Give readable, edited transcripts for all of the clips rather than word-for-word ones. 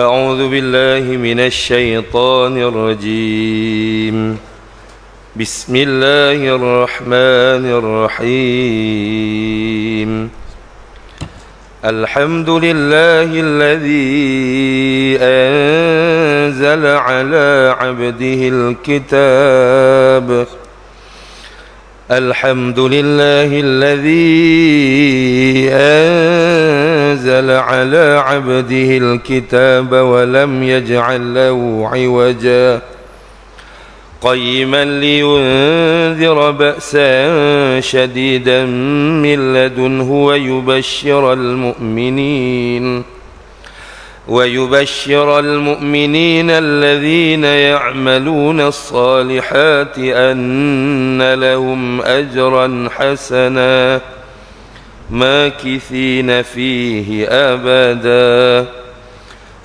أعوذ بالله من الشيطان الرجيم. بسم الله الرحمن الرحيم. الحمد لله الذي أنزل على عبده الكتاب. الحمد لله الذي أنزل على عبده الكتاب ولم يجعل له عوجا قيما لينذر بأسا شديدا من لدنه ويبشر المؤمنين الذين يعملون الصالحات أن لهم أجرا حسنا ماكثين فيه أبدا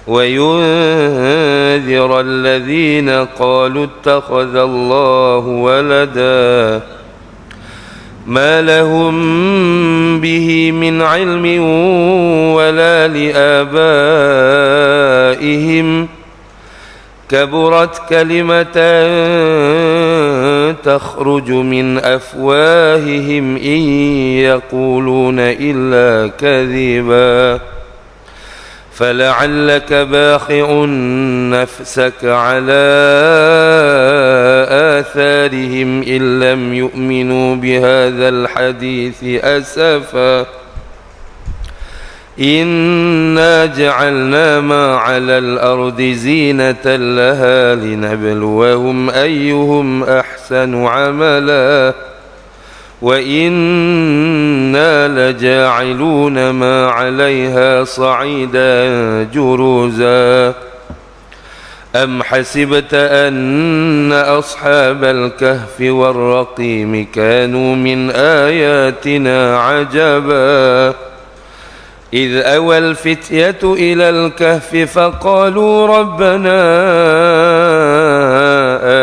وينذر الذين قالوا اتخذ الله ولدا ما لهم به من علم ولا لآبائهم كبرت كلمة تخرج من أفواههم إن يقولون إلا كذبا فلعلك باخع نفسك على آثارهم إن لم يؤمنوا بهذا الحديث أسفا إنا جعلنا ما على الأرض زينة لها لنبلوهم أيهم أحسن عملا وإنا لجاعلون ما عليها صعيدا جرزا أم حسبت أن أصحاب الكهف والرقيم كانوا من آياتنا عجبا إذ أوى الفتية إلى الكهف فقالوا ربنا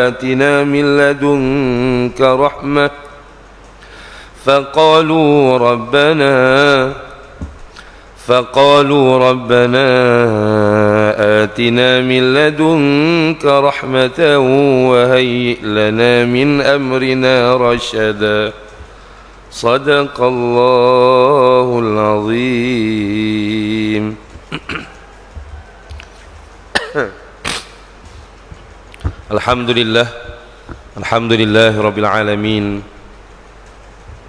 آتنا من لدنك رحمة فقالوا ربنا آتنا من لدنك رحمة وهيئ لنا من أمرنا رشدا صدق الله العظيم. الحمد لله رب العالمين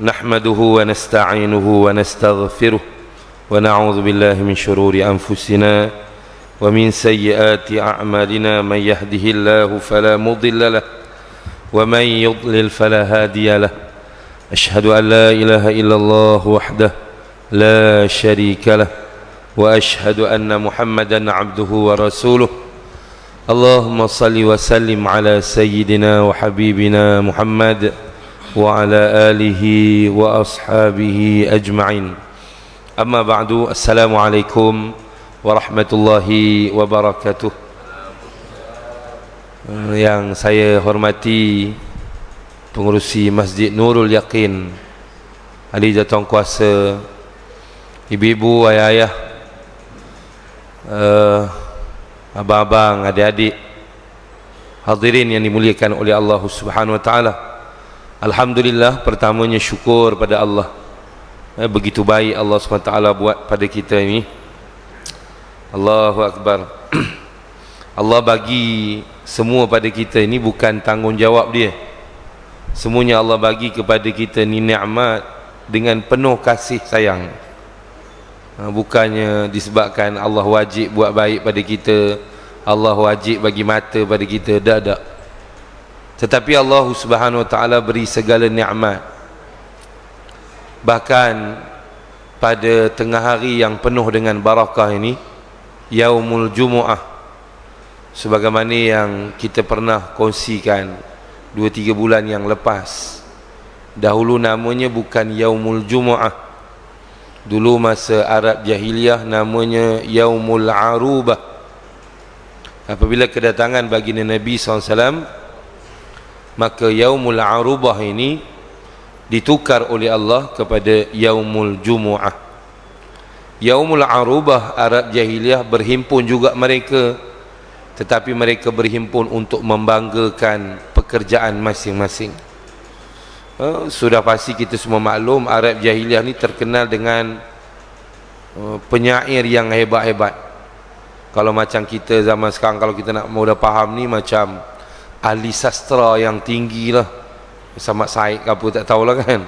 نحمده ونستعينه ونستغفره ونعوذ بالله من شرور أنفسنا ومن سيئات أعمالنا من يهده الله فلا مضل له ومن يضلل فلا هادي له أشهد أن لا إله إلا الله وحده لا شريك له وأشهد أن محمدا عبده ورسوله اللهم صل وسلم على سيدنا وحبيبنا محمد وعلى آله وأصحابه أجمعين أما بعد السلام عليكم ورحمة الله وبركاته. Yang saya hormati pengurusi Masjid Nurul Yaqin, ahli jatuh kuasa, ibu-ibu, ayah-ayah, abang-abang, adik-adik, hadirin yang dimuliakan oleh Allah Subhanahu wa taala. Alhamdulillah, pertamanya syukur pada Allah. Begitu baik Allah SWT buat pada kita ini. Allahu Akbar. Allah bagi semua pada kita ini bukan tanggungjawab dia. Semuanya Allah bagi kepada kita ni nikmat dengan penuh kasih sayang. Bukannya disebabkan Allah wajib buat baik pada kita, Allah wajib bagi mata pada kita, tak. Tetapi Allah Subhanahu wa taala beri segala nikmat. Bahkan pada tengah hari yang penuh dengan barakah ini, Yaumul Jumu'ah, sebagaimana yang kita pernah kongsikan 2-3 bulan yang lepas. Dahulu namanya bukan Yaumul Jumu'ah. Dulu masa Arab Jahiliyah namanya Yaumul Arubah. Apabila kedatangan baginda Nabi SAW, maka Yaumul Arubah ini ditukar oleh Allah kepada Yaumul Jumu'ah. Yaumul Arubah Arab Jahiliyah berhimpun juga mereka, tetapi mereka berhimpun untuk membanggakan pekerjaan masing-masing. Sudah pasti kita semua maklum Arab Jahiliyah ni terkenal dengan penyair yang hebat-hebat. Kalau macam kita zaman sekarang, kalau kita nak mudah faham ni, macam ahli sastra yang tinggi lah, Samad Said ke apa tak tahulah kan.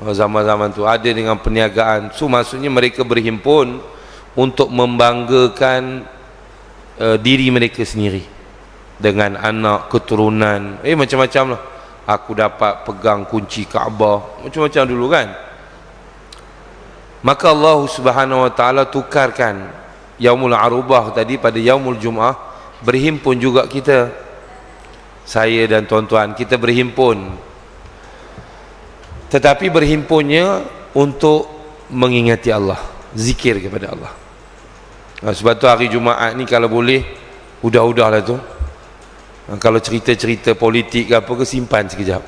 Zaman-zaman tu ada dengan perniagaan. So maksudnya mereka berhimpun untuk membanggakan diri mereka sendiri dengan anak, keturunan, macam-macam lah. Aku dapat pegang kunci Kaabah, macam-macam dulu kan. Maka Allah Subhanahu wa taala tukarkan Yaumul Arubah tadi pada Yaumul Jum'ah. Berhimpun juga kita, saya dan tuan-tuan, kita berhimpun, tetapi berhimpunnya untuk mengingati Allah, zikir kepada Allah. Sebab tu hari Jumaat ni kalau boleh udah-udahlah tu, kalau cerita-cerita politik ke apa ke, simpan sekejap,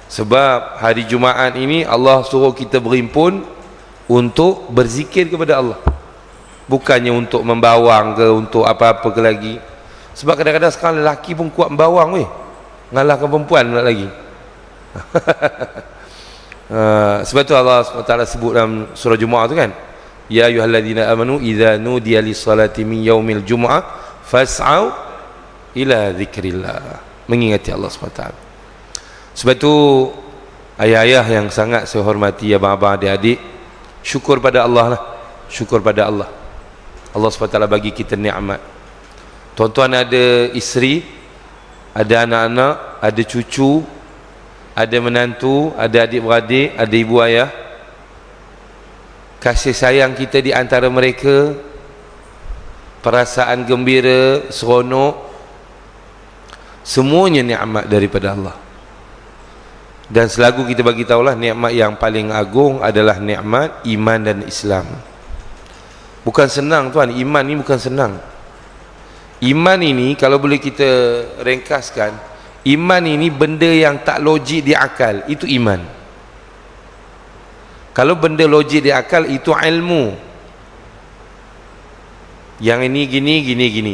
sebab hari Jumaat ini Allah suruh kita berhimpun untuk berzikir kepada Allah, bukannya untuk membawang ke, untuk apa-apa ke lagi. Sebab kadang-kadang sekarang lelaki pun kuat membawang weh, ngalahkan perempuan pula lagi. Sebab tu Allah SWT sebut dalam surah Jumu'ah tu kan, ya ayyuhalladzina amanu idza nudiya lis-salati min yaumil jumu'ah fas'au ila dzikrillah, mengingati Allah SWT. Sebab tu ayah-ayah yang sangat saya hormati, abang-abang, adik-adik, syukur pada Allah lah, syukur pada Allah. Allah SWT bagi kita nikmat. Tuan-tuan ada isteri, ada anak-anak, ada cucu, ada menantu, ada adik-beradik, ada ibu ayah. Kasih sayang kita di antara mereka, perasaan gembira, seronok, semuanya nikmat daripada Allah. Dan selalu kita bagi tahulah, nikmat yang paling agung adalah nikmat iman dan Islam. Bukan senang tuan, iman ni bukan senang. Iman ini kalau boleh kita ringkaskan, iman ini benda yang tak logik di akal, itu iman. Kalau benda logik di akal, itu ilmu. Yang ini gini,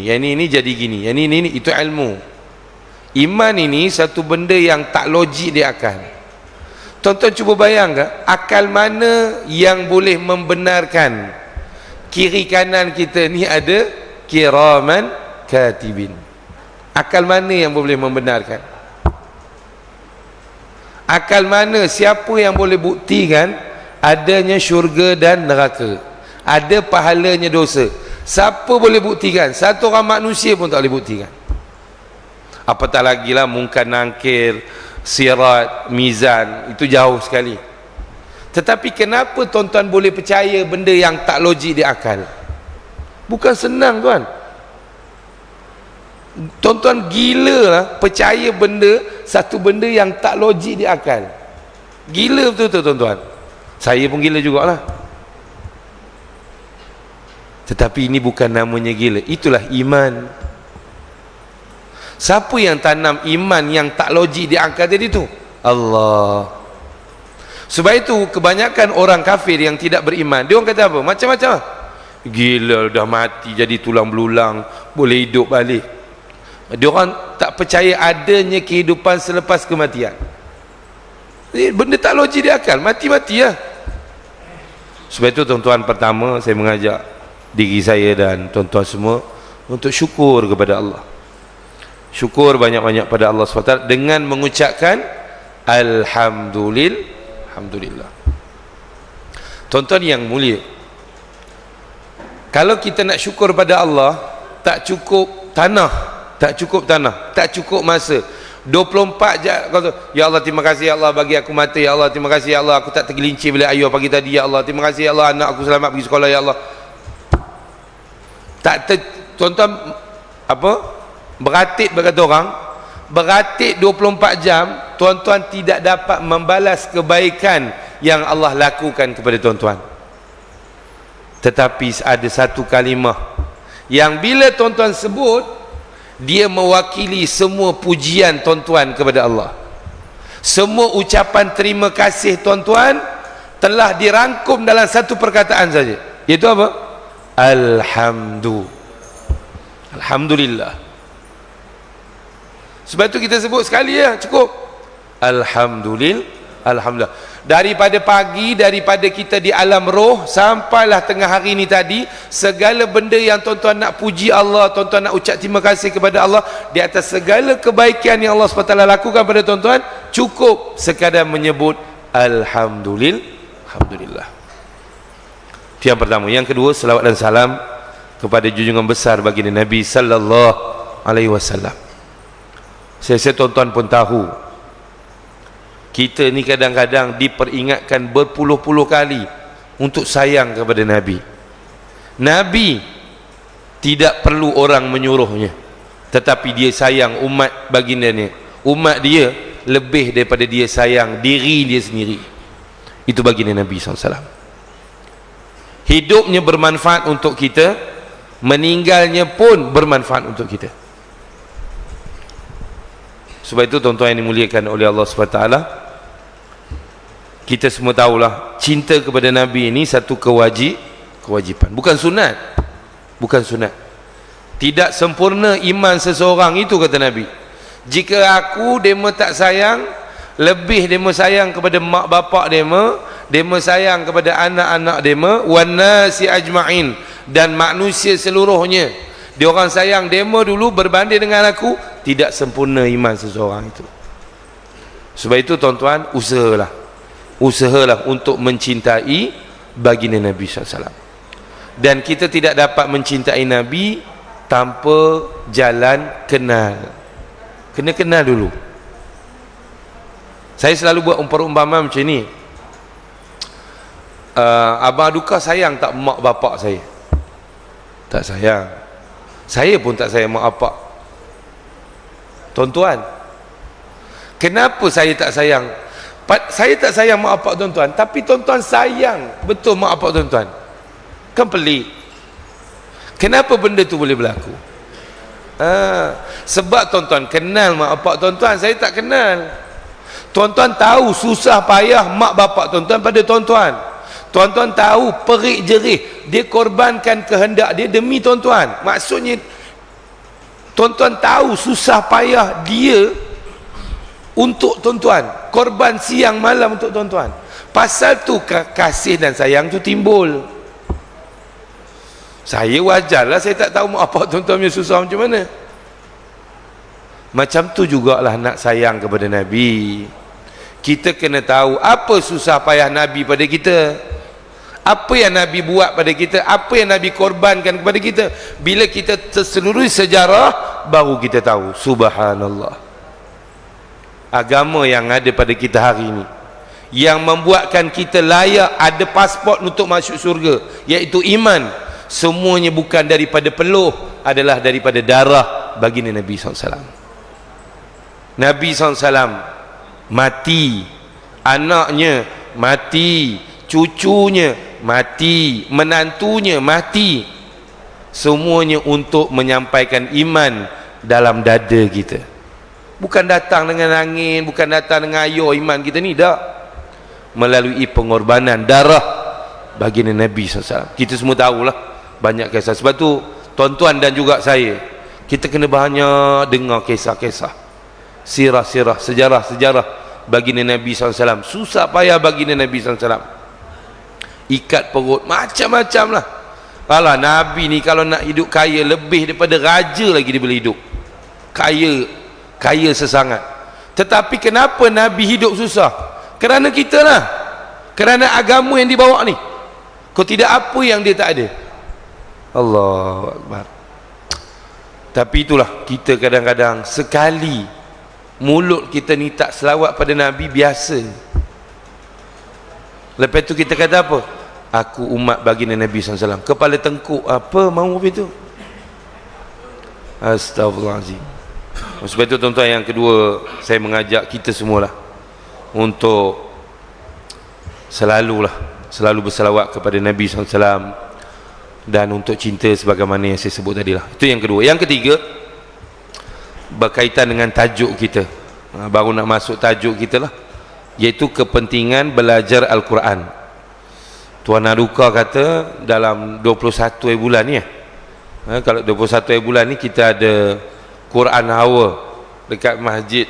yang ini jadi gini, yang ini, itu ilmu. Iman ini satu benda yang tak logik di akal. Tuan-tuan cuba bayangkan, akal mana yang boleh membenarkan kiri kanan kita ni ada kiraman katibin? Akal mana yang boleh membenarkan? Akal mana, siapa yang boleh buktikan adanya syurga dan neraka, ada pahalanya dosa? Siapa boleh buktikan? Satu orang manusia pun tak boleh buktikan. Apatah lagi lah mungkar nakir, sirat, mizan, itu jauh sekali. Tetapi kenapa tuan-tuan boleh percaya benda yang tak logik di akal? Bukan senang tuan. Tuan-tuan gila lah percaya benda, satu benda yang tak logik di akal. Gila betul-betul tuan-tuan. Saya pun gila jugalah. Tetapi ini bukan namanya gila, itulah iman. Siapa yang tanam iman yang tak logik di akal tadi tu? Allah. Sebab itu kebanyakan orang kafir yang tidak beriman, dia orang kata apa? Macam-macam. Gila, dah mati jadi tulang belulang, boleh hidup balik. Dia orang tak percaya adanya kehidupan selepas kematian. Benda tak logik di akal, mati-mati lah. Sebab itu tuan-tuan, pertama saya mengajak diri saya dan tuan-tuan semua untuk syukur kepada Allah. Syukur banyak-banyak pada Allah SWT dengan mengucapkan Alhamdulillah. Tuan-tuan yang mulia, kalau kita nak syukur pada Allah, tak cukup tanah, tak cukup masa 24 jam. Ya Allah, terima kasih ya Allah bagi aku mata, ya Allah terima kasih ya Allah aku tak tergelincir bila ayuh pagi tadi, ya Allah terima kasih ya Allah anak aku selamat pergi sekolah, ya Allah. Tuan-tuan apa? Beratik, berkata orang, beratik 24 jam, tuan-tuan tidak dapat membalas kebaikan yang Allah lakukan kepada tuan-tuan. Tetapi ada satu kalimah yang bila tuan-tuan sebut, dia mewakili semua pujian tuan-tuan kepada Allah, semua ucapan terima kasih tuan-tuan telah dirangkum dalam satu perkataan saja, iaitu apa? Alhamdulillah. Sebab itu kita sebut sekali ya, cukup Alhamdulillah. Daripada pagi, daripada kita di alam roh sampailah tengah hari ni tadi, segala benda yang tuan-tuan nak puji Allah, tuan-tuan nak ucap terima kasih kepada Allah di atas segala kebaikan yang Allah SWT lakukan pada tuan-tuan, cukup sekadar menyebut Alhamdulillah. Itu yang pertama. Yang kedua, selawat dan salam kepada junjungan besar baginda Nabi sallallahu alaihi wasallam. Saya tuan-tuan pun tahu, kita ni kadang-kadang diperingatkan berpuluh-puluh kali untuk sayang kepada Nabi. Nabi tidak perlu orang menyuruhnya, tetapi dia sayang umat bagindanya. Umat dia lebih daripada dia sayang diri dia sendiri. Itu baginda Nabi SAW. Hidupnya bermanfaat untuk kita, meninggalnya pun bermanfaat untuk kita. Sebab itu tuan-tuan yang dimuliakan oleh Allah SWT, kita semua tahulah cinta kepada Nabi ini satu kewajipan, bukan sunat. Tidak sempurna iman seseorang itu, kata Nabi. Jika aku dema tak sayang, lebih dema sayang kepada mak bapak dema sayang kepada anak-anak dema, wan nasi ajma'in, dan manusia seluruhnya, dia orang sayang dema dulu berbanding dengan aku, tidak sempurna iman seseorang itu. Sebab itu tuan-tuan, usahalah untuk mencintai baginda Nabi SAW. Dan kita tidak dapat mencintai Nabi tanpa jalan kenal. Kena kenal dulu. Saya selalu buat perumpamaan macam ni. Abang Aduka sayang tak mak bapak saya? Tak sayang. Saya pun tak sayang mak bapak. Tuan-tuan, kenapa saya tak sayang? Saya tak sayang mak bapak tuan-tuan, tapi tuan-tuan sayang betul mak bapak tuan-tuan. Kan pelik. Kenapa benda tu boleh berlaku? Sebab tuan-tuan kenal mak bapak tuan-tuan, saya tak kenal. Tuan-tuan tahu susah payah mak bapak tuan-tuan pada tuan-tuan. Tuan-tuan tahu perik jerih dia korbankan kehendak dia demi tuan-tuan. Maksudnya tuan-tuan tahu susah payah dia untuk tuan-tuan, korban siang malam untuk tuan-tuan. Pasal tu kasih dan sayang tu timbul. Saya wajarlah saya tak tahu mak bapak tuan-tuan punya susah macam mana. Macam tu jugalah nak sayang kepada Nabi. Kita kena tahu apa susah payah Nabi pada kita, apa yang Nabi buat pada kita, apa yang Nabi korbankan kepada kita. Bila kita terseluruh sejarah, baru kita tahu, subhanallah, agama yang ada pada kita hari ini, yang membuatkan kita layak ada pasport untuk masuk syurga, iaitu iman, semuanya bukan daripada peluh, adalah daripada darah baginda Nabi SAW. Nabi SAW mati, anaknya mati, cucunya mati, menantunya mati, semuanya untuk menyampaikan iman dalam dada kita. Bukan datang dengan angin, bukan datang dengan ayo iman kita ni, tak. Melalui pengorbanan darah baginda Nabi SAW. Kita semua tahulah banyak kisah. Sebab tu tuan-tuan dan juga saya, kita kena banyak dengar kisah-kisah, sirah-sirah, sejarah-sejarah baginda Nabi SAW. Susah payah baginda Nabi SAW, ikat perut macam-macam lah. Alah, Nabi ni kalau nak hidup kaya, lebih daripada raja lagi dia boleh hidup kaya sesangat. Tetapi kenapa Nabi hidup susah? Kerana kita lah, kerana agama yang dibawa ni. Kau tidak apa yang dia tak ada. Allahu Akbar. Tapi itulah, kita kadang-kadang sekali mulut kita ni tak selawat pada Nabi, biasa. Lepas tu kita kata apa? Aku umat baginda Nabi SAW. Kepala tengkuk, apa mahu begitu? Astagfirullahaladzim. Sebab itu tuan-tuan, yang kedua, saya mengajak kita semualah untuk selalu berselawat kepada Nabi SAW, dan untuk cinta sebagaimana yang saya sebut tadi lah. Itu yang kedua. Yang ketiga, berkaitan dengan tajuk kita. Baru nak masuk tajuk kita lah, iaitu kepentingan belajar Al-Quran. Tuan Aduka kata dalam 21 bulan ni kalau 21 bulan ni kita ada Quran Hour dekat Masjid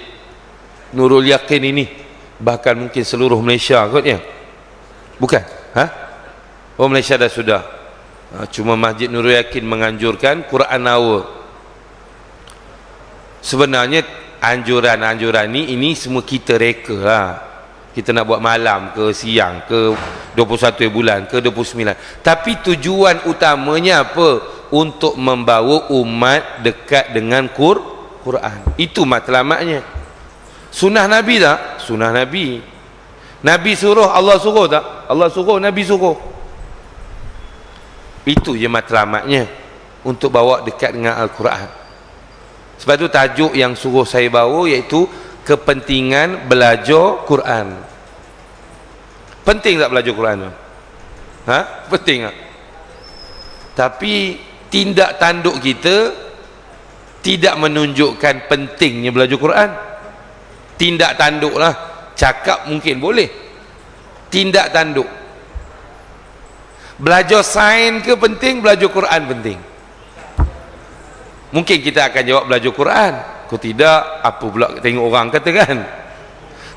Nurul Yaqin ini, bahkan mungkin seluruh Malaysia kot ya. Bukan? Oh, Malaysia dah sudah. Cuma Masjid Nurul Yaqin menganjurkan Quran Hour. Sebenarnya anjuran-anjuran ini semua kita reka lah. Kita nak buat malam ke siang ke 21 bulan ke 29. Tapi tujuan utamanya apa? Untuk membawa umat dekat dengan Quran. Itu matlamatnya. Sunnah Nabi tak? Sunnah Nabi. Nabi suruh, Allah suruh tak? Allah suruh, Nabi suruh. Itu je matlamatnya, untuk bawa dekat dengan Al-Quran. Sebab tu tajuk yang suruh saya bawa iaitu kepentingan belajar Quran. Penting tak belajar Quran tu? Penting tak? Tapi tindak tanduk kita tidak menunjukkan pentingnya belajar Quran. Tindak tanduk lah. Cakap mungkin boleh, tindak tanduk. Belajar sains ke penting, belajar Quran penting. Mungkin kita akan jawab belajar Quran. Kalau tidak, apa pula tengok orang kata kan?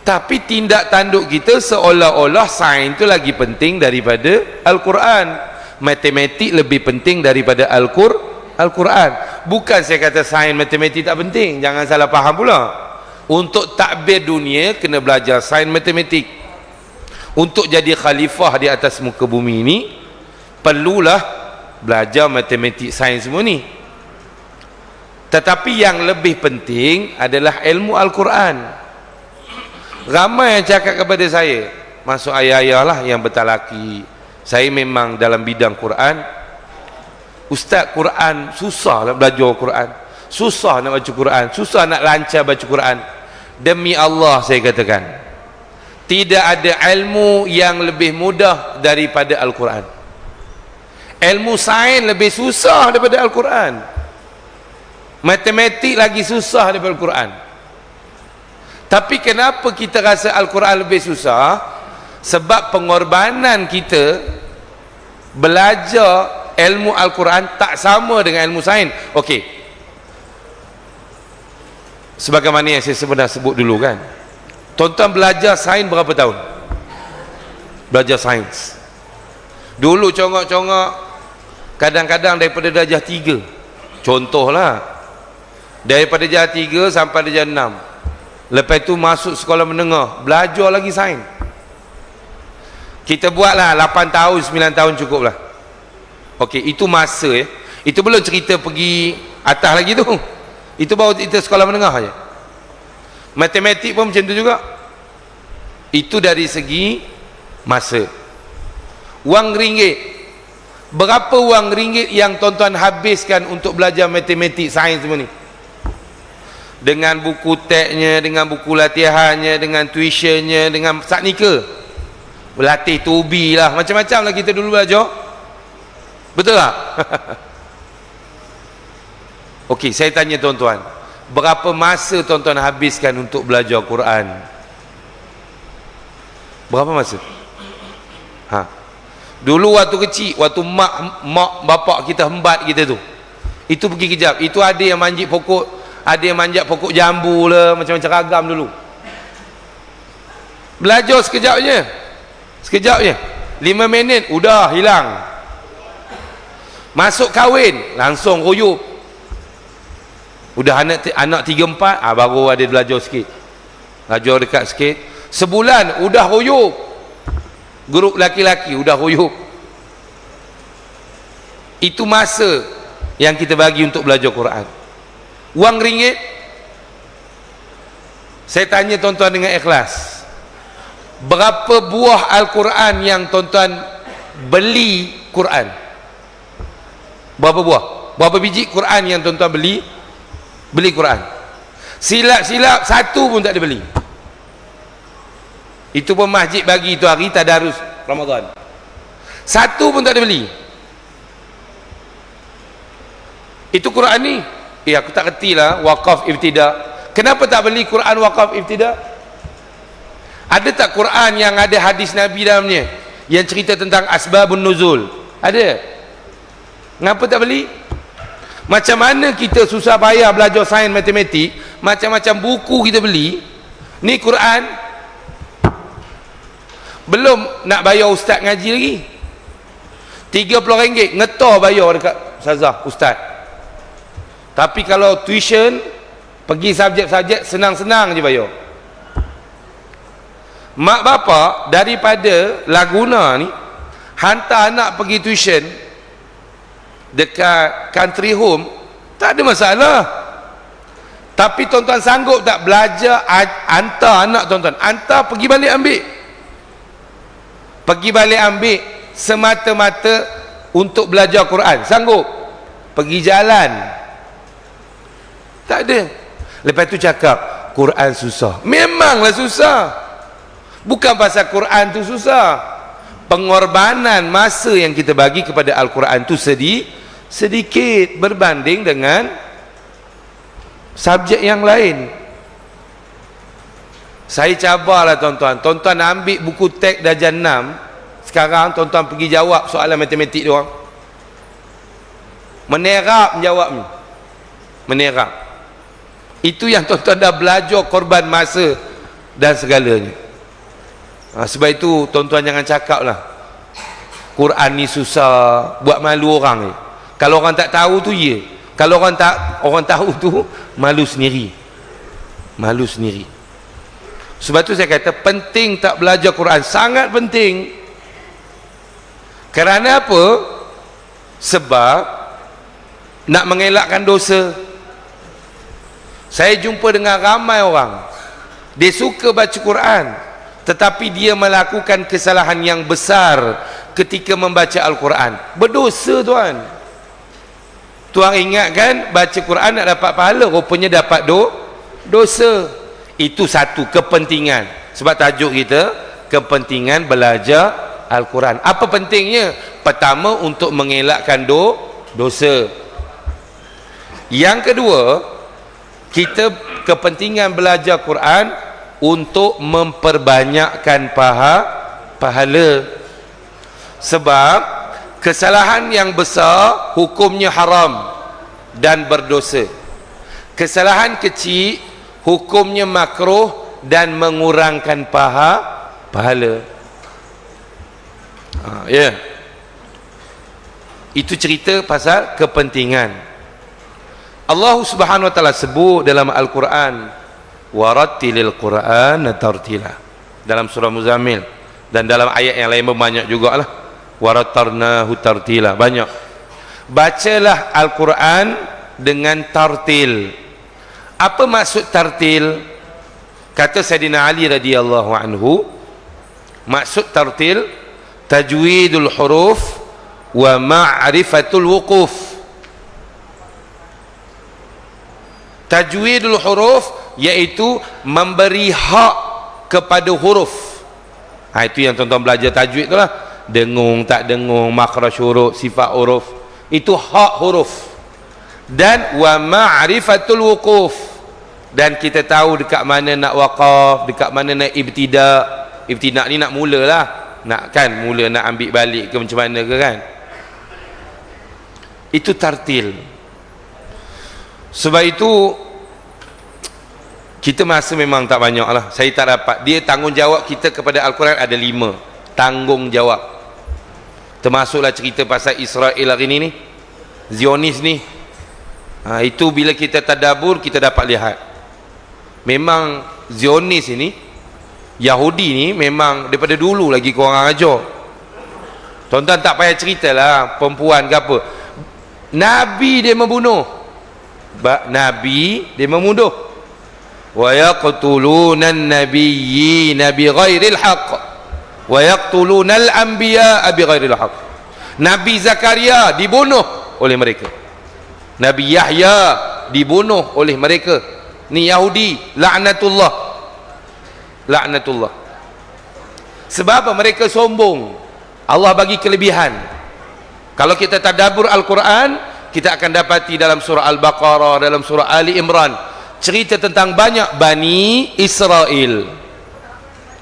Tapi tindak tanduk kita seolah-olah sains itu lagi penting daripada Al-Quran. Matematik lebih penting daripada Al-Quran. Bukan saya kata sains matematik tak penting, jangan salah faham pula. Untuk takbir dunia kena belajar sains matematik. Untuk jadi khalifah di atas muka bumi ini perlulah belajar matematik, sains semua ni. Tetapi yang lebih penting adalah ilmu Al-Quran. Ramai yang cakap kepada saya, masuk ayah-ayah lah yang bertalaki, saya memang dalam bidang Quran, Ustaz, Quran susah nak belajar Quran, susah nak baca Quran, susah nak lancar baca Quran. Demi Allah saya katakan, tidak ada ilmu yang lebih mudah daripada Al-Quran. Ilmu sains lebih susah daripada Al-Quran. Matematik lagi susah daripada Al-Quran. Tapi kenapa kita rasa Al-Quran lebih susah? Sebab pengorbanan kita belajar ilmu Al-Quran tak sama dengan ilmu sains. Okey, sebagaimana yang saya sebenarnya sebut dulu kan, tuan-tuan belajar sains berapa tahun? Belajar sains dulu congok-congok, kadang-kadang daripada darjah 3, contohlah, daripada darjah 3 sampai darjah 6. Lepas itu masuk sekolah menengah, belajar lagi sains. Kita buatlah 8 tahun, 9 tahun cukuplah. Okey, itu masa ya. Itu belum cerita pergi atas lagi tu. Itu baru kita sekolah menengah aja. Matematik pun macam tu juga. Itu dari segi masa. Wang ringgit. Berapa wang ringgit yang tuan-tuan habiskan untuk belajar matematik, sains semua ni? Dengan buku teknya, dengan buku latihannya, dengan tuitionnya, dengan saknika, berlatih tubi lah, macam-macam lah kita dulu belajar. Betul tak? Okey, saya tanya tuan-tuan, berapa masa tuan-tuan habiskan untuk belajar Quran? Berapa masa? Dulu waktu kecil, waktu mak bapak kita hembat kita tu, itu pergi kejap. Itu ada yang manjat pokok, ada yang manjat pokok jambu lah, macam-macam ragam dulu. Belajar sekejap je, 5 minit udah hilang. Masuk kahwin langsung royup. Udah anak 3-4, baru ada belajar sikit, belajar dekat sikit. Sebulan udah royup, grup laki-laki udah royup. Itu masa yang kita bagi untuk belajar Quran. Wang ringgit, saya tanya tuan-tuan dengan ikhlas, berapa buah Al-Quran yang tuan-tuan beli Quran? Berapa buah? Berapa biji Quran yang tuan-tuan beli Quran? Silap-silap satu pun tak ada beli. Itu pun masjid bagi itu hari tadarus Ramadan, satu pun tak ada beli. Itu Quran ni. Aku tak kerti lah wakaf ibtida. Kenapa tak beli Quran wakaf ibtida? Ada tak Quran yang ada hadis Nabi dalamnya, yang cerita tentang asbabun nuzul? Ada? Ngapa tak beli? Macam mana kita susah payah belajar sains matematik, macam-macam buku kita beli. Ni Quran belum nak bayar ustaz ngaji lagi. RM30 ngetor bayar dekat ustazah ustaz. Tapi kalau tuition pergi subjek-subjek senang-senang je bayar. Mak bapa daripada Laguna ni hantar anak pergi tuition dekat country home, tak ada masalah. Tapi tuan-tuan sanggup tak belajar, hantar anak tuan-tuan, hantar pergi balik ambil, pergi balik ambil semata-mata untuk belajar Quran? Sanggup? Pergi jalan? Tak ada. Lepas tu cakap Quran susah. Memanglah susah, bukan pasal Quran tu susah, pengorbanan masa yang kita bagi kepada Al-Quran tu sedikit berbanding dengan subjek yang lain. Saya cabarlah tuan-tuan, tuan-tuan ambil buku teks darjah 6 sekarang, tuan-tuan pergi jawab soalan matematik dia orang, menerap menjawabnya, menerap. Itu yang tuan-tuan dah belajar, korban masa dan segalanya. Sebab itu tuan-tuan jangan cakap lah Quran ni susah, buat malu orang ni. Kalau orang tak tahu tu ya, kalau orang tahu tu malu sendiri, malu sendiri. Sebab tu saya kata penting tak belajar Quran, sangat penting. Kerana apa? Sebab nak mengelakkan dosa. Saya jumpa dengan ramai orang, dia suka baca Quran, tetapi dia melakukan kesalahan yang besar ketika membaca Al-Quran. Berdosa tuan. Tuan ingatkan baca Quran nak dapat pahala, rupanya dapat dosa. Itu satu kepentingan. Sebab tajuk kita kepentingan belajar Al-Quran. Apa pentingnya? Pertama, untuk mengelakkan dosa. Yang kedua, kita kepentingan belajar Quran untuk memperbanyakkan pahala. Sebab kesalahan yang besar hukumnya haram dan berdosa. Kesalahan kecil hukumnya makruh dan mengurangkan pahala. Ya. Itu cerita pasal kepentingan. Allah Subhanahu wa taala sebut dalam Al-Quran, warattilil Qur'ana tartila, dalam surah Muzammil, dan dalam ayat yang lain banyak jugalah, warattarnahu tartila, banyak. Bacalah Al-Quran dengan tartil. Apa maksud tartil? Kata Sayyidina Ali radhiyallahu anhu, maksud tartil tajwidul huruf wa ma'rifatul wuquf. Tajwidul huruf iaitu memberi hak kepada huruf. Itu yang tuan-tuan belajar tajwid tu lah, dengung tak dengung, makhraj huruf, sifat huruf, itu hak huruf. Dan wa ma'rifatul wuquf, dan kita tahu dekat mana nak waqaf, dekat mana nak ibtida. Ibtida ni nak mula lah, nak kan mula nak ambil balik ke macam mana ke kan. Itu tartil. Sebab itu kita masa memang tak banyak lah, saya tak dapat. Dia tanggungjawab kita kepada Al-Quran ada 5 tanggungjawab. Termasuklah cerita pasal Israel hari ni, Zionis ni. Itu bila kita tadabbur kita dapat lihat, memang Zionis ini, Yahudi ni memang daripada dulu lagi korang ajar. Tuan-tuan tak payah ceritalah perempuan ke apa, Nabi dia membunuh, Nabi dia membunuh. Wa yaqtuluna an-nabiyyina bighairil haqq wa yaqtuluna al-anbiya'a bighairil haqq. Nabi Zakaria dibunuh oleh mereka, Nabi Yahya dibunuh oleh mereka. Ni Yahudi, laknatullah, laknatullah. Sebab apa? Mereka sombong. Allah bagi kelebihan. Kalau kita tadabbur Al-Quran, kita akan dapati dalam surah Al-Baqarah, dalam surah Ali Imran, cerita tentang banyak Bani Israel.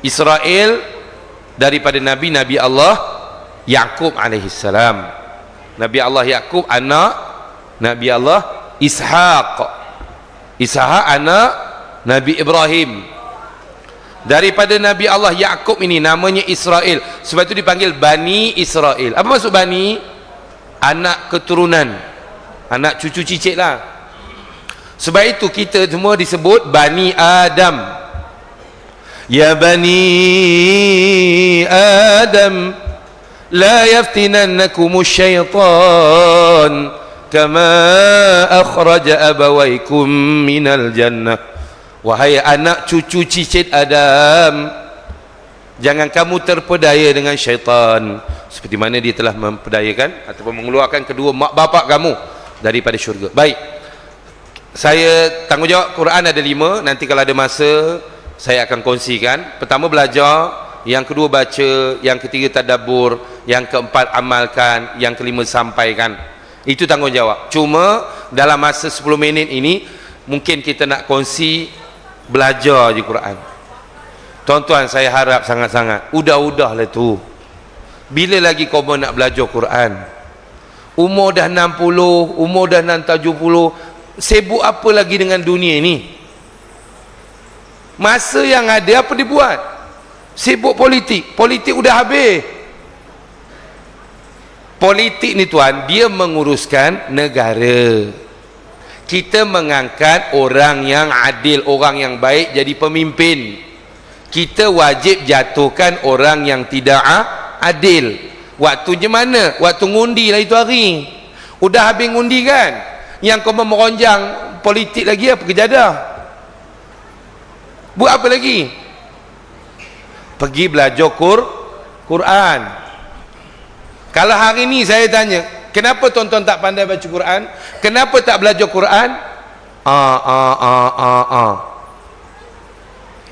Israel daripada Nabi Allah Yaqub alaihissalam. Nabi Allah Yaqub anak Nabi Allah Ishaq. Ishaq anak Nabi Ibrahim. Daripada Nabi Allah Yaqub ini namanya Israel. Sebab itu dipanggil Bani Israel. Apa maksud Bani? Anak keturunan, anak cucu cicit lah. Sebab itu kita semua disebut Bani Adam. Ya Bani Adam, la yaftinannakumus syaitan kama akhraja abawaikum minal jannah. Wahai anak cucu cicit Adam, jangan kamu terpedaya dengan syaitan seperti mana dia telah mempedayakan ataupun mengeluarkan kedua mak bapak kamu daripada syurga. Baik, saya tanggungjawab Quran ada 5. Nanti kalau ada masa saya akan kongsikan. Pertama belajar, yang kedua baca, yang ketiga tadabbur, yang keempat amalkan, yang kelima sampaikan. Itu tanggungjawab. Cuma dalam masa 10 minit ini mungkin kita nak kongsi belajar je Quran. Tuan-tuan, saya harap sangat-sangat, udah-udahlah tu. Bila lagi kau nak belajar Quran? Umur dah 60, umur dah 70, sibuk apa lagi dengan dunia ni? Masa yang ada apa dibuat? Sibuk politik. Politik udah habis. Politik ni tuan, dia menguruskan negara. Kita mengangkat orang yang adil, orang yang baik jadi pemimpin. Kita wajib jatuhkan orang yang tidak adil. Waktunya mana? Waktu ngundi lah itu hari. Udah habis ngundi kan? Yang kau meronjang politik lagi apa kejadah? Buat apa lagi? Pergi belajar Quran. Kalau hari ni saya tanya, kenapa tuan-tuan tak pandai baca Quran? Kenapa tak belajar Quran?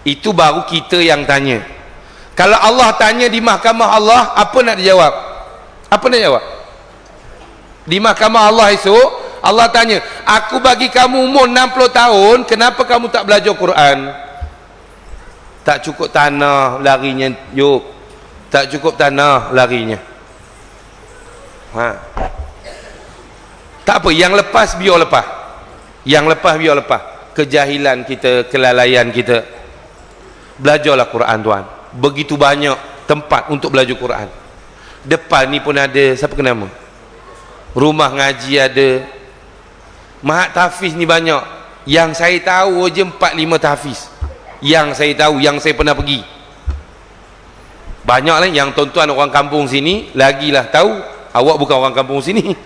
Itu baru kita yang tanya. Kalau Allah tanya di mahkamah Allah, apa nak dijawab? Apa nak jawab? Di mahkamah Allah esok, Allah tanya, aku bagi kamu umur 60 tahun, kenapa kamu tak belajar Quran? Tak cukup tanah larinya, yuk. Tak cukup tanah larinya. Tak apa, yang lepas biar lepas. Yang lepas biar lepas. Kejahilan kita, kelalaian kita. Belajarlah Quran tuan. Begitu banyak tempat untuk belajar Quran. Depan ni pun ada, siapa ke nama? Rumah ngaji ada. Mahat tahfiz ni banyak. Yang saya tahu je 4-5 tahfiz. Yang saya tahu, yang saya pernah pergi. Banyak lah yang tuan-tuan orang kampung sini lagilah tahu. Awak bukan orang kampung sini.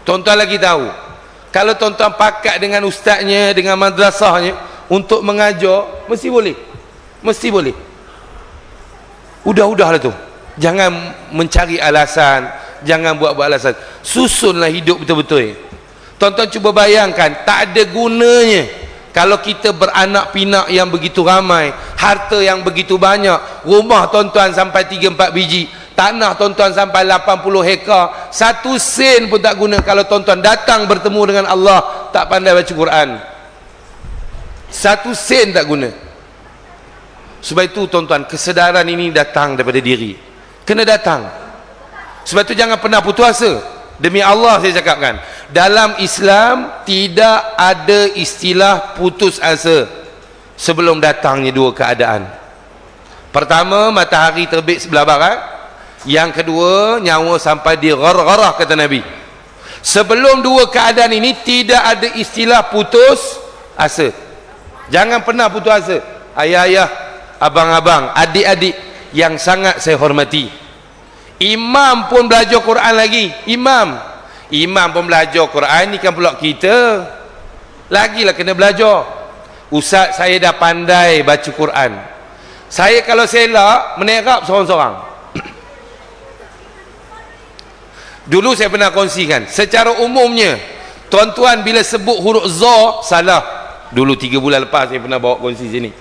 Tuan-tuan lagi tahu. Kalau tuan-tuan pakat dengan ustaznya, dengan madrasahnya untuk mengajar, mesti boleh. Mesti boleh. Udah-udahlah tu. Jangan mencari alasan, jangan buat-buat alasan. Susunlah hidup betul-betul. Tuan-tuan cuba bayangkan, tak ada gunanya kalau kita beranak pinak yang begitu ramai, harta yang begitu banyak, rumah tuan-tuan sampai 3-4 biji, tanah tuan-tuan sampai 80 hektar, 1 sen pun tak guna kalau tuan-tuan datang bertemu dengan Allah tak pandai baca Quran. 1 sen tak guna. Sebab itu tuan-tuan, kesedaran ini datang daripada diri. Kena datang. Sebab itu jangan pernah putus asa. Demi Allah saya cakapkan, dalam Islam tidak ada istilah putus asa sebelum datangnya 2 keadaan. Pertama, matahari terbit sebelah barat. Yang kedua, nyawa sampai di ghargharah, kata Nabi. Sebelum 2 keadaan ini tidak ada istilah putus asa. Jangan pernah putus asa. Ayah-ayah, abang-abang, adik-adik yang sangat saya hormati, imam pun belajar Quran lagi. Imam pun belajar Quran. Ni kan pula kita lagilah kena belajar. Ustaz, saya dah pandai baca Quran. Saya kalau selak menerap seorang-seorang. Dulu saya pernah kongsikan, secara umumnya tuan-tuan bila sebut huruf za salah. Dulu 3 bulan lepas saya pernah bawa kongsi sini.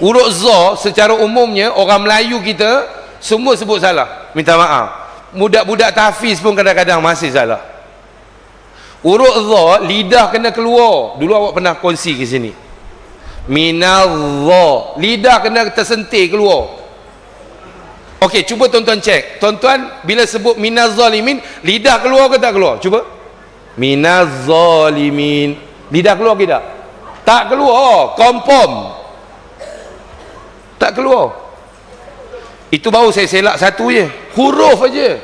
Huruf za secara umumnya orang Melayu kita semua sebut salah. Minta maaf. Budak-budak tahfiz pun kadang-kadang masih salah. Huruf za, lidah kena keluar. Dulu awak pernah kongsi ke sini. minadh, lidah kena tersentil keluar. Okey, cuba tuan-tuan cek. Tuan-tuan bila sebut minaz-zalimin, lidah keluar ke tak keluar? Cuba. Minaz-zalimin. Lidah keluar ke tak? Tak keluar. Confirm. Tak keluar. Itu baru saya selak satu je. Huruf aja.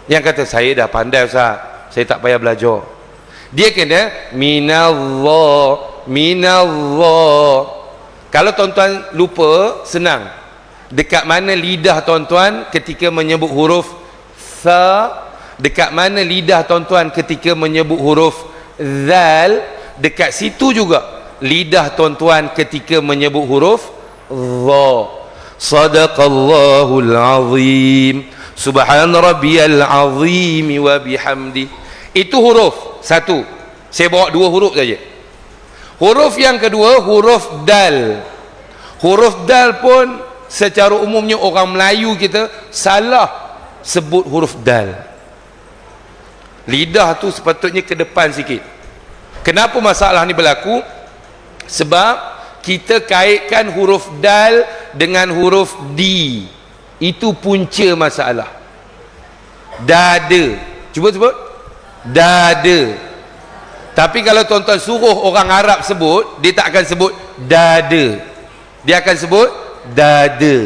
Yang kata, saya dah pandai Ustaz, saya tak payah belajar. Dia kena minallah, minallah. Kalau tuan-tuan lupa, senang. Dekat mana lidah tuan-tuan ketika menyebut huruf sa, dekat mana lidah tuan-tuan ketika menyebut huruf zal, dekat situ juga lidah tuan-tuan ketika menyebut huruf dha. Sadaqallahul azim, subhan rabbiyal azim wa bihamdi. Itu huruf satu. Saya bawa dua huruf saja. Huruf yang kedua, huruf dal. Huruf dal pun secara umumnya orang Melayu kita salah sebut huruf dal. Lidah tu sepatutnya ke depan sikit. Kenapa masalah ni berlaku? Sebab kita kaitkan huruf dal dengan huruf di. Itu punca masalah. Dada. Cuba sebut. Dada. Tapi kalau tuan-tuan suruh orang Arab sebut, dia tak akan sebut dada. Dia akan sebut dada.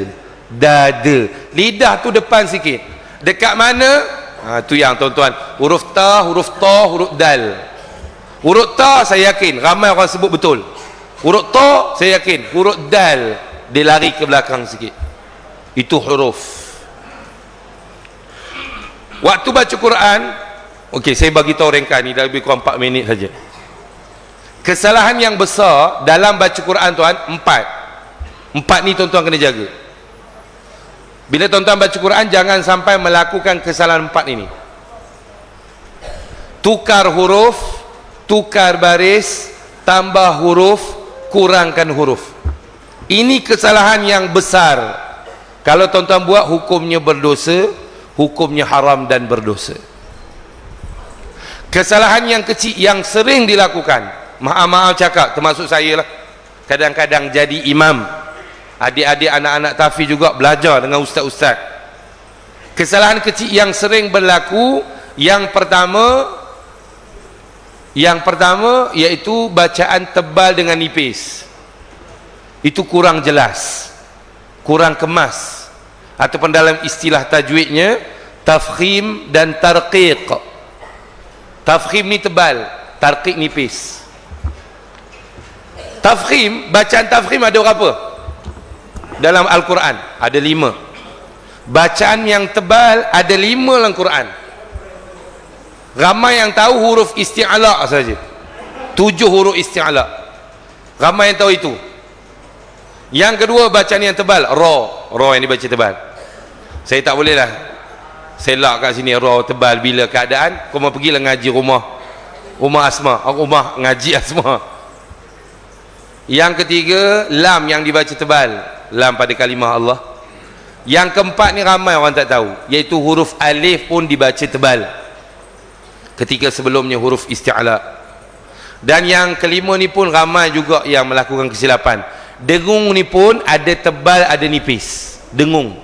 Dada. Lidah tu depan sikit. Dekat mana? Tu yang tuan-tuan, huruf ta, huruf ta, huruf dal. Huruf ta saya yakin ramai orang sebut betul. Huruf ta saya yakin, huruf dal dia lari ke belakang sikit. Itu huruf. Waktu baca Quran, okey, saya bagi tahu ringkas ni, dah lebih kurang 4 minit saja. Kesalahan yang besar dalam baca Quran tuan, 4 ni tuan-tuan kena jaga. Bila tuan-tuan baca Quran, jangan sampai melakukan kesalahan 4 ini. Tukar huruf, tukar baris, tambah huruf, kurangkan huruf. Ini kesalahan yang besar. Kalau tuan-tuan buat, hukumnya berdosa, hukumnya haram dan berdosa. Kesalahan yang kecil yang sering dilakukan, maaf cakap, termasuk saya lah, kadang-kadang jadi imam, adik-adik anak-anak tafi juga belajar dengan ustaz-ustaz. Kesalahan kecil yang sering berlaku, yang pertama iaitu bacaan tebal dengan nipis. Itu kurang jelas, kurang kemas, ataupun dalam istilah tajwidnya tafkhim dan tarqiq. Tafkhim ni tebal, tarqiq nipis. Tafkhim, bacaan tafkhim ada berapa dalam Al-Quran? Ada 5. Bacaan yang tebal ada 5 dalam Quran. Ramai yang tahu huruf isti'ala saja, 7 huruf isti'ala. Ramai yang tahu itu. Yang kedua, bacaan yang tebal, ra yang dibaca tebal. Saya tak boleh lah selak kat sini ra tebal bila keadaan. Kau mau pergilah ngaji rumah Asma, rumah ngaji Asma. Yang ketiga, lam yang dibaca tebal, lam pada kalimah Allah. Yang keempat ni ramai orang tak tahu, iaitu huruf alif pun dibaca tebal ketika sebelumnya huruf isti'ala. Dan yang kelima ni pun ramai juga yang melakukan kesilapan. Dengung ni pun ada tebal ada nipis. Dengung.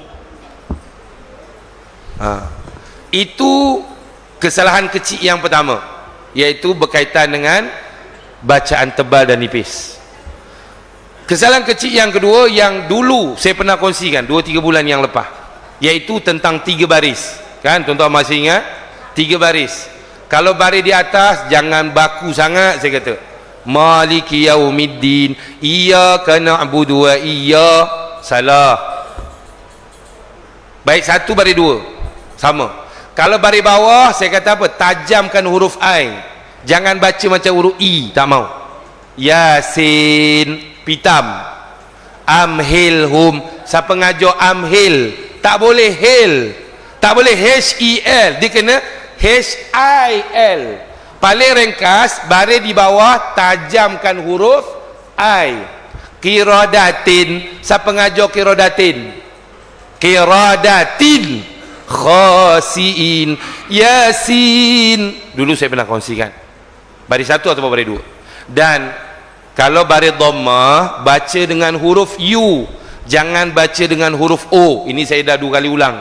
Itu kesalahan kecil yang pertama, iaitu berkaitan dengan bacaan tebal dan nipis. Kesalahan kecil yang kedua, yang dulu saya pernah kongsikan 2-3 bulan yang lepas, iaitu tentang 3 baris. Kan tuan-tuan masih ingat? 3 baris. Kalau baris di atas jangan baku sangat, saya kata Maliki yaumiddin, iyyaka na'budu wa salah. Baik 1 baris 2 sama. Kalau baris bawah saya kata apa? Tajamkan huruf I. Jangan baca macam huruf I, tak mau. Yasin, pitam. Amhilhum, siapa ngajar amhil? Tak boleh hil. Tak boleh H-E-L, dia kena H-I-L. Paling ringkas, baris di bawah tajamkan huruf I. Qiradatin, siapa ngajar qiradatin? Qiradatin. Khasiin, Yasin. Dulu saya pernah kongsikan baris 1 atau baris 2. Dan Kalau baris dhammah baca dengan huruf U, jangan baca dengan huruf O. Ini saya dah 2 kali ulang.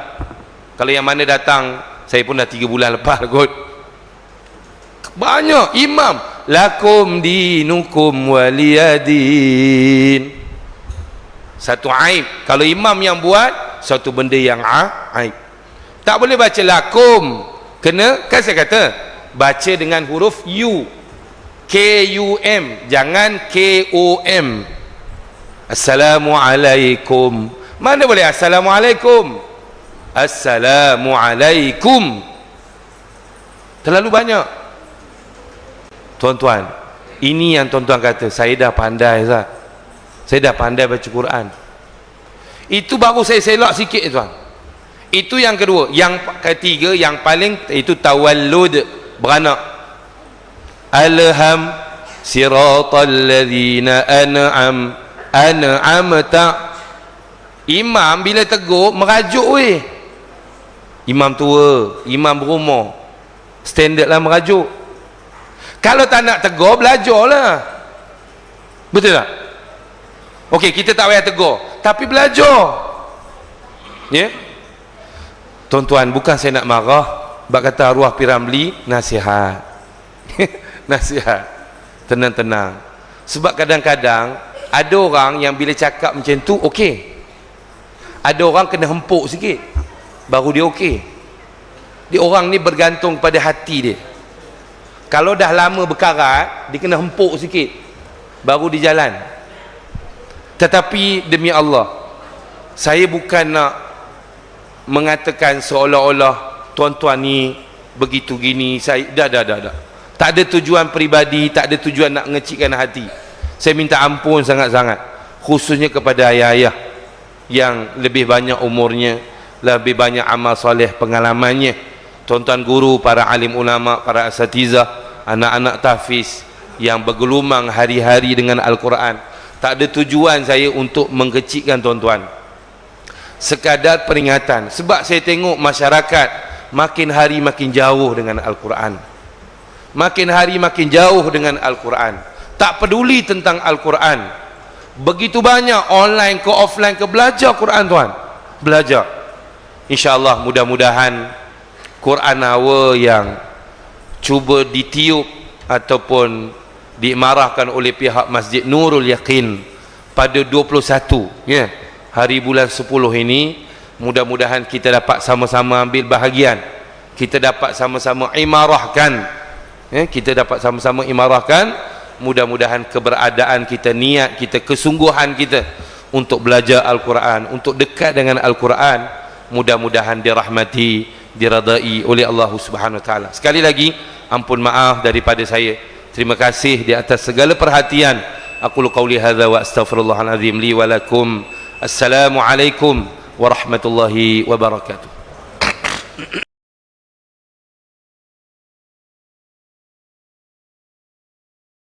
Kalau yang mana datang, saya pun dah 3 bulan lepas kot. Banyak imam, lakum dinukum waliyadin. Satu aib. Kalau imam yang buat satu benda yang aib. Tak boleh baca lakum. Kena, kan saya kata, baca dengan huruf U. K-U-M, jangan K-O-M. Assalamualaikum. Mana boleh Assalamualaikum? Assalamualaikum. Terlalu banyak. Tuan-tuan, ini yang tuan-tuan kata, saya dah pandai Ustaz. Saya dah pandai baca Quran. Itu baru saya selak sikit tuan. Itu yang kedua. Yang ketiga, yang paling, itu tawallud, beranak. Alham siratal ladzina an'amta. Imam bila tegur merajuk weh. Imam tua, imam berumur, standard lah merajuk. Kalau tak nak tegur, belajarlah. Betul tak? Okey, kita tak payah tegur, tapi belajar. Ya? Tuan-tuan, bukan saya nak marah. Bak kata arwah Piramli, nasihat. Nasihat. Tenang-tenang. Sebab kadang-kadang ada orang yang bila cakap macam tu okey. Ada orang kena hempuk sikit baru dia okey. Dia orang ni bergantung pada hati dia. Kalau dah lama berkarat, dia kena hempuk sikit baru dia jalan. Tetapi demi Allah, saya bukan nak mengatakan seolah-olah tuan-tuan ni begitu gini. Saya dah. Tak ada tujuan peribadi, tak ada tujuan nak ngecikkan hati. Saya minta ampun sangat-sangat, khususnya kepada ayah-ayah yang lebih banyak umurnya, lebih banyak amal soleh pengalamannya, tuan-tuan guru, para alim ulama, para asatizah, anak-anak tahfiz yang bergelumang hari-hari dengan Al-Quran. Tak ada tujuan saya untuk mengkecikkan tuan-tuan, sekadar peringatan. Sebab saya tengok masyarakat makin hari makin jauh dengan Al-Quran, makin hari makin jauh dengan Al-Quran, tak peduli tentang Al-Quran. Begitu banyak online ke offline ke, belajar Quran tuan, belajar. InsyaAllah mudah-mudahan Quran Hour yang cuba ditiup ataupun dimarahkan oleh pihak Masjid Nurul Yaqin pada 21 ya, hari bulan 10 ini, mudah-mudahan kita dapat sama-sama ambil bahagian, kita dapat sama-sama imarahkan ya, kita dapat sama-sama imarahkan. Mudah-mudahan keberadaan kita, niat kita, kesungguhan kita untuk belajar Al-Quran, untuk dekat dengan Al-Quran, mudah-mudahan dirahmati, diradai oleh Allah Subhanahu Wa Taala. Sekali lagi ampun maaf daripada saya. Terima kasih di atas segala perhatian. Aqulu qauli hadza wa astaghfirullahal azim li wa lakum. Assalamualaikum warahmatullahi wabarakatuh.